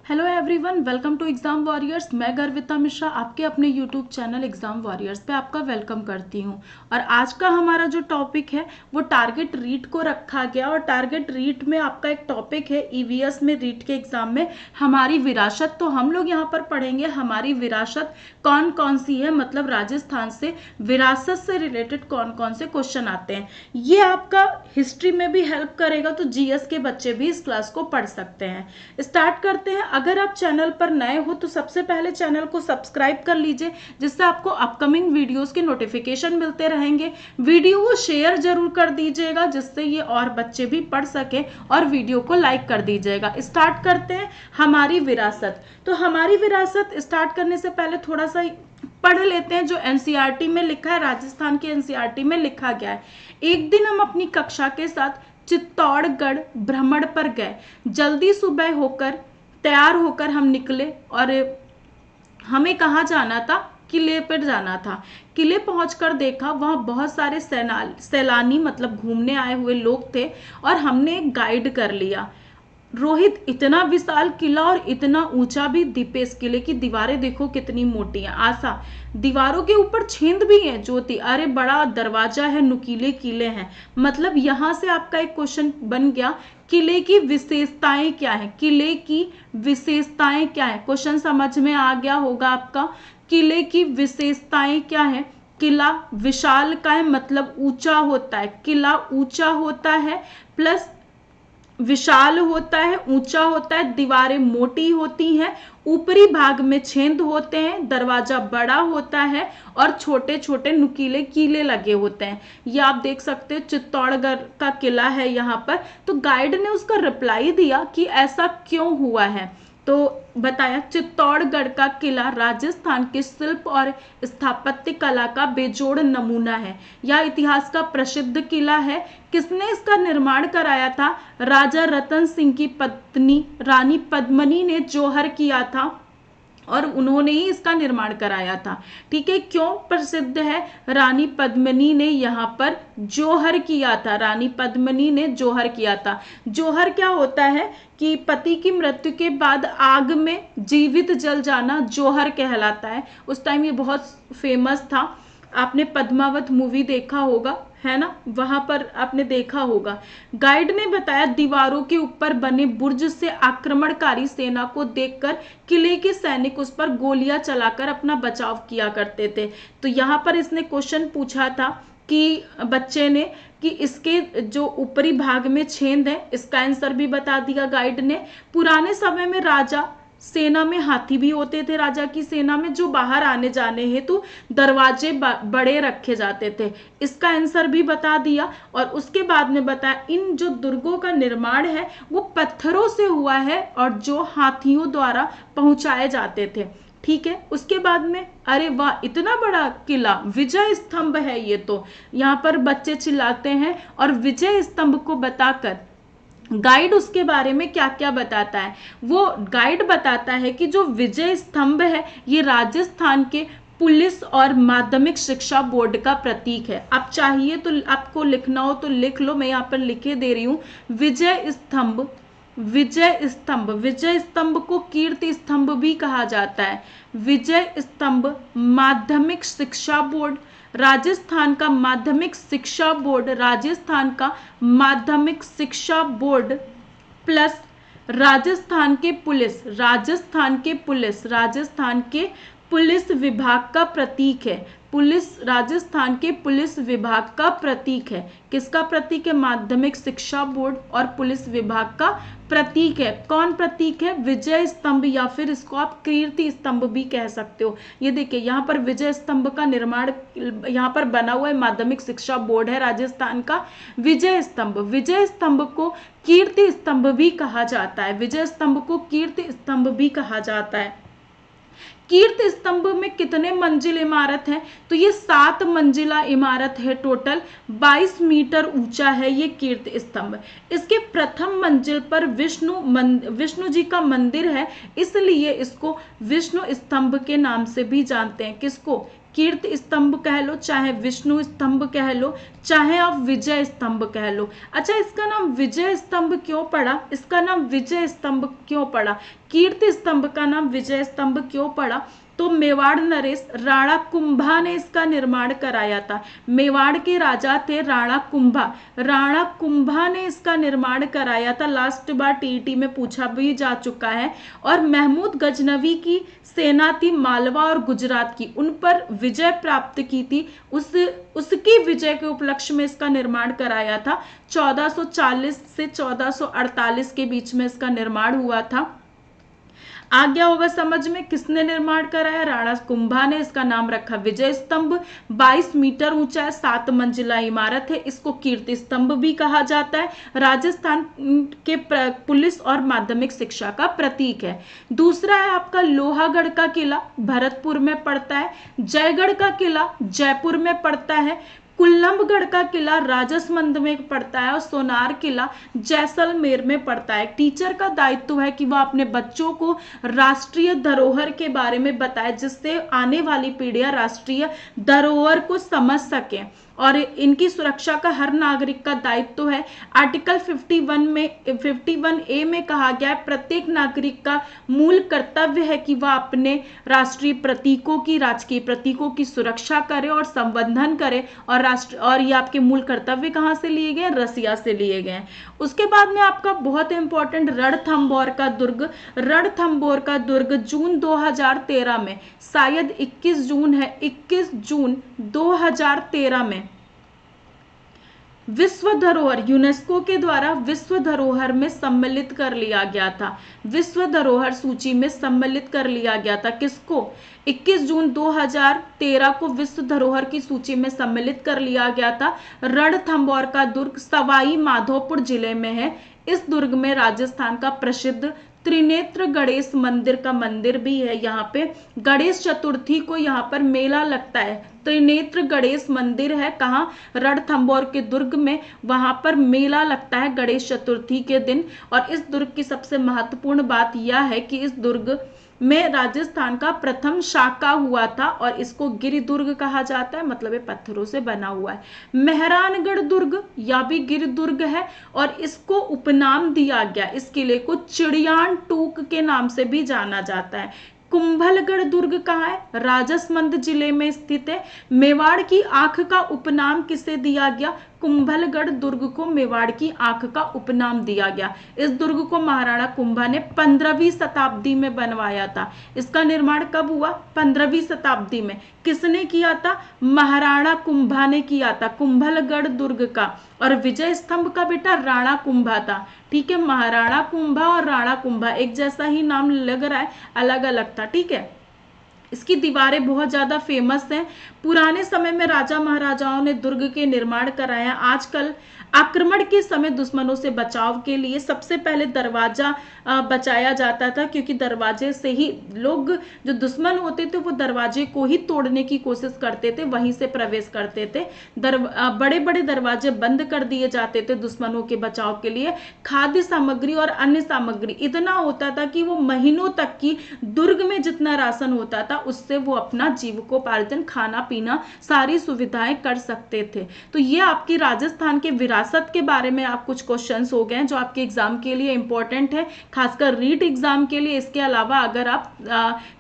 Hello everyone, welcome to exam warriors. मैं गर्विता मिश्रा आपके अपने यूट्यूब चैनल एग्जाम वॉरियर्स पे आपका वेलकम करती हूँ। और आज का हमारा जो टॉपिक है वो टारगेट रीट को रखा गया। और टारगेट रीट में आपका एक टॉपिक है ईवीएस में, रीट के एग्जाम में, हमारी विरासत। तो हम लोग यहाँ पर पढ़ेंगे हमारी विरासत कौन कौन सी है, मतलब राजस्थान से विरासत से रिलेटेड कौन कौन से क्वेश्चन आते हैं। ये आपका हिस्ट्री में भी हेल्प करेगा, तो जीएस के बच्चे भी इस क्लास को पढ़ सकते हैं। स्टार्ट करते हैं। अगर आप चैनल पर नए हो तो सबसे पहले चैनल को सब्सक्राइब कर लीजिए, जिससे आपको अपकमिंग वीडियोस के नोटिफिकेशन मिलते रहेंगे। वीडियो को शेयर जरूर कर दीजिएगा, जिससे ये और बच्चे भी पढ़ सके, और वीडियो को लाइक कर दीजिएगा। स्टार्ट करते हैं हमारी विरासत। तो हमारी विरासत स्टार्ट करने से पहले थोड़ा सा पढ़ लेते हैं जो एनसीईआरटी में लिखा है, राजस्थान के एनसीईआरटी में लिखा गया है। एक दिन हम अपनी कक्षा के साथ चित्तौड़गढ़ भ्रमण पर गए। जल्दी सुबह होकर तैयार होकर हम निकले और हमें कहाँ जाना था, किले पर जाना था। किले पहुंचकर देखा वहां बहुत सारे सैलानी मतलब घूमने आए हुए लोग थे, और हमने एक गाइड कर लिया। रोहित, इतना विशाल किला और इतना ऊंचा भी। दीपेश, किले की दीवारें देखो कितनी मोटी हैं। आशा, दीवारों के ऊपर छेद भी है। ज्योति, अरे बड़ा दरवाजा है, नुकीले किले हैं। मतलब यहां से आपका एक क्वेश्चन बन गया, किले की विशेषताएं क्या है। किले की विशेषताएं क्या है, क्वेश्चन समझ में आ गया होगा आपका। किले की विशेषताएं क्या है। किला विशाल का है, मतलब ऊंचा होता है। किला ऊंचा होता है, प्लस विशाल होता है, ऊंचा होता है, दीवारें मोटी होती हैं, ऊपरी भाग में छेद होते हैं, दरवाजा बड़ा होता है, और छोटे छोटे नुकीले कीले लगे होते हैं। ये आप देख सकते हो चित्तौड़गढ़ का किला है यहाँ पर। तो गाइड ने उसका रिप्लाई दिया कि ऐसा क्यों हुआ है। तो बताया, चित्तौड़गढ़ का किला राजस्थान के शिल्प और स्थापत्य कला का बेजोड़ नमूना है। यह इतिहास का प्रसिद्ध किला है। किसने इसका निर्माण कराया था। राजा रतन सिंह की पत्नी रानी पद्मिनी ने जौहर किया था, और उन्होंने ही इसका निर्माण कराया था। ठीक है, क्यों प्रसिद्ध है। रानी पद्मिनी ने यहाँ पर जौहर किया था। रानी पद्मिनी ने जौहर किया था। जौहर क्या होता है कि पति की मृत्यु के बाद आग में जीवित जल जाना जौहर कहलाता है। उस टाइम ये बहुत फेमस था। आपने पद्मावत मूवी देखा होगा, है ना, वहां पर आपने देखा होगा। गाइड ने बताया, दीवारों के ऊपर बने बुर्ज से आक्रमणकारी सेना को देखकर किले के सैनिक उस पर गोलियां चलाकर अपना बचाव किया करते थे। तो यहाँ पर इसने क्वेश्चन पूछा था कि बच्चे ने कि इसके जो ऊपरी भाग में छेद है, इसका आंसर भी बता दिया गाइड ने। पुराने समय में राजा सेना में हाथी भी होते थे। राजा की सेना में जो बाहर आने जाने हेतु दरवाजे बड़े रखे जाते थे। इसका आंसर भी बता दिया। और उसके बाद में बताया, इन जो दुर्गों का निर्माण है वो पत्थरों से हुआ है, और जो हाथियों द्वारा पहुंचाए जाते थे। ठीक है, उसके बाद में, अरे वाह, इतना बड़ा किला, विजय स्तंभ है ये। तो यहाँ पर बच्चे चिल्लाते हैं, और विजय स्तंभ को बताकर गाइड उसके बारे में क्या क्या बताता है। वो गाइड बताता है कि जो विजय स्तंभ है ये राजस्थान के पुलिस और माध्यमिक शिक्षा बोर्ड का प्रतीक है। आप चाहिए तो आपको लिखना हो तो लिख लो, मैं यहाँ पर लिखे दे रही हूँ। विजय स्तंभ, विजय स्तंभ, विजय स्तंभ को कीर्ति स्तंभ भी कहा जाता है। विजय स्तंभ, माध्यमिक शिक्षा बोर्ड, राजस्थान का माध्यमिक शिक्षा बोर्ड, राजस्थान का माध्यमिक शिक्षा बोर्ड, प्लस राजस्थान के पुलिस, राजस्थान के पुलिस, राजस्थान के पुलिस विभाग का प्रतीक है। पुलिस, राजस्थान के पुलिस विभाग का प्रतीक है। किसका प्रतीक है। माध्यमिक शिक्षा बोर्ड और पुलिस विभाग का प्रतीक है। कौन प्रतीक है। विजय स्तंभ, या फिर इसको आप कीर्ति स्तंभ भी कह सकते हो। ये देखिए यहाँ पर विजय स्तंभ का निर्माण यहाँ पर बना हुआ है, माध्यमिक शिक्षा बोर्ड है राजस्थान का। विजय स्तंभ, विजय स्तंभ को कीर्ति स्तंभ भी कहा जाता है। विजय स्तंभ को कीर्ति स्तंभ भी कहा जाता है। कीर्ति स्तंभ में कितने मंजिल इमारत है। तो ये 7 मंजिला इमारत है। टोटल 22 मीटर ऊंचा है ये कीर्ति स्तंभ। इसके प्रथम मंजिल पर विष्णु जी का मंदिर है, इसलिए इसको विष्णु स्तंभ के नाम से भी जानते हैं। किसको। कीर्ति स्तंभ कह लो, चाहे विष्णु स्तंभ कह लो, चाहे आप विजय स्तंभ कह लो। अच्छा, इसका नाम विजय स्तंभ क्यों पड़ा? इसका नाम विजय स्तंभ क्यों पड़ा? कीर्ति स्तंभ का नाम विजय स्तंभ क्यों पड़ा? तो मेवाड़ नरेश राणा कुंभा ने इसका निर्माण कराया था। मेवाड़ के राजा थे राणा कुंभा। राणा कुंभा ने इसका निर्माण कराया था। लास्ट बार टीईटी में पूछा भी जा चुका है। और महमूद गजनवी की सेना थी मालवा और गुजरात की, उन पर विजय प्राप्त की थी। उसकी विजय के उपलक्ष्य में इसका निर्माण कराया था। 1440 से 1448 के बीच में इसका निर्माण हुआ था। आ गया होगा समझ में किसने निर्माण कराया? राणा कुंभा ने। इसका नाम रखा विजय स्तंभ। 22 मीटर ऊंचा है, 7 मंजिला इमारत है। इसको कीर्ति स्तंभ भी कहा जाता है। राजस्थान के पुलिस और माध्यमिक शिक्षा का प्रतीक है। दूसरा है आपका लोहागढ़ का किला, भरतपुर में पड़ता है। जयगढ़ का किला जयपुर में पड़ता है। कुल्लमगढ़ का किला राजसमंद में पड़ता है। और सोनार किला जैसलमेर में पड़ता है। टीचर का दायित्व है कि वह अपने बच्चों को राष्ट्रीय धरोहर के बारे में बताए, जिससे आने वाली पीढ़ियां राष्ट्रीय धरोहर को समझ सकें। और इनकी सुरक्षा का हर नागरिक का दायित्व है। आर्टिकल 51A में कहा गया है, प्रत्येक नागरिक का मूल कर्तव्य है कि वह अपने राष्ट्रीय प्रतीकों की, राजकीय प्रतीकों की सुरक्षा करे और संवर्धन करे। और ये आपके मूल कर्तव्य कहाँ से लिए गए? रसिया से लिए गए। उसके बाद में आपका बहुत इंपॉर्टेंट रणथंभौर का दुर्ग। रणथंभौर का दुर्ग जून 2013 में, शायद 21 जून है, 21 जून 2013 में विश्व धरोहर, यूनेस्को के द्वारा विश्व धरोहर में सम्मिलित कर लिया गया था। विश्व धरोहर सूची में सम्मिलित कर लिया गया था। किसको? 21 जून 2013 को विश्व धरोहर की सूची में सम्मिलित कर लिया गया था। रणथंभौर का दुर्ग सवाई माधोपुर जिले में है। इस दुर्ग में राजस्थान का प्रसिद्ध त्रिनेत्र गणेश मंदिर का मंदिर भी है। यहाँ पे गणेश चतुर्थी को यहाँ पर मेला लगता है। त्रिनेत्र गणेश मंदिर है कहाँ? रणथंभौर के दुर्ग में। वहां पर मेला लगता है गणेश चतुर्थी के दिन। और इस दुर्ग की सबसे महत्वपूर्ण बात यह है कि इस दुर्ग में राजस्थान का प्रथम शाका हुआ था। और इसको गिरि दुर्ग कहा जाता है, मतलब ये पत्थरों से बना हुआ है। मेहरानगढ़ दुर्ग या भी गिरि दुर्ग है। और इसको उपनाम दिया गया, इस किले को चिड़ियान टूक के नाम से भी जाना जाता है। कुंभलगढ़ दुर्ग कहाँ है? राजसमंद जिले में स्थित है। मेवाड़ की आंख का उपनाम किसे दिया गया? कुंभलगढ़ दुर्ग को मेवाड़ की आंख का उपनाम दिया गया। इस दुर्ग को महाराणा कुंभा ने 15वीं शताब्दी में बनवाया था। इसका निर्माण कब हुआ? 15वीं शताब्दी में। किसने किया था? महाराणा कुंभा ने किया था कुंभलगढ़ दुर्ग का। और विजय स्तंभ का बेटा राणा कुंभा था। ठीक है, महाराणा कुंभा और राणा कुंभा एक जैसा ही नाम लग रहा है, अलग अलग था। ठीक है, इसकी दीवारें बहुत ज्यादा फेमस हैं। पुराने समय में राजा महाराजाओं ने दुर्ग के निर्माण कराया। आजकल आक्रमण के समय दुश्मनों से बचाव के लिए सबसे पहले दरवाजा बचाया जाता था, क्योंकि दरवाजे से ही लोग, जो दुश्मन होते थे, वो दरवाजे को ही तोड़ने की कोशिश करते थे, वहीं से प्रवेश करते थे। बड़े बड़े दरवाजे बंद कर दिए जाते थे दुश्मनों के बचाव के लिए। खाद्य सामग्री और अन्य सामग्री इतना होता था कि वो महीनों तक की दुर्ग में जितना राशन होता था उससे वो अपना जीविकोपार्जन, खाना पीना, सारी सुविधाएं कर सकते थे। तो ये आपकी राजस्थान के विरासत के बारे में आप कुछ क्वेश्चंस हो गए जो आपके एग्जाम के लिए इंपॉर्टेंट है, खासकर रीट एग्जाम के लिए। इसके अलावा अगर आप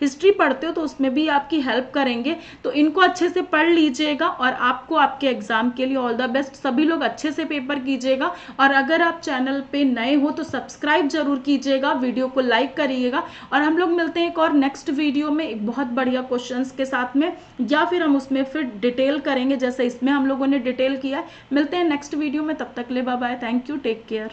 हिस्ट्री पढ़ते हो तो उसमें भी आपकी हेल्प करेंगे। तो इनको अच्छे से पढ़ लीजिएगा और आपको आपके एग्जाम के लिए ऑल द बेस्ट। सभी लोग अच्छे से पेपर कीजिएगा। और अगर आप चैनल पे नए हो तो सब्सक्राइब जरूर कीजिएगा, वीडियो को लाइक करिएगा। और हम लोग मिलते हैं एक और नेक्स्ट वीडियो में एक बहुत बढ़िया क्वेश्चंस के साथ में, या फिर हम उसमें फिर डिटेल करेंगे जैसे इसमें हम लोगों ने डिटेल किया है। मिलते हैं नेक्स्ट वीडियो में, तब तक ले bye bye, thank you, take care.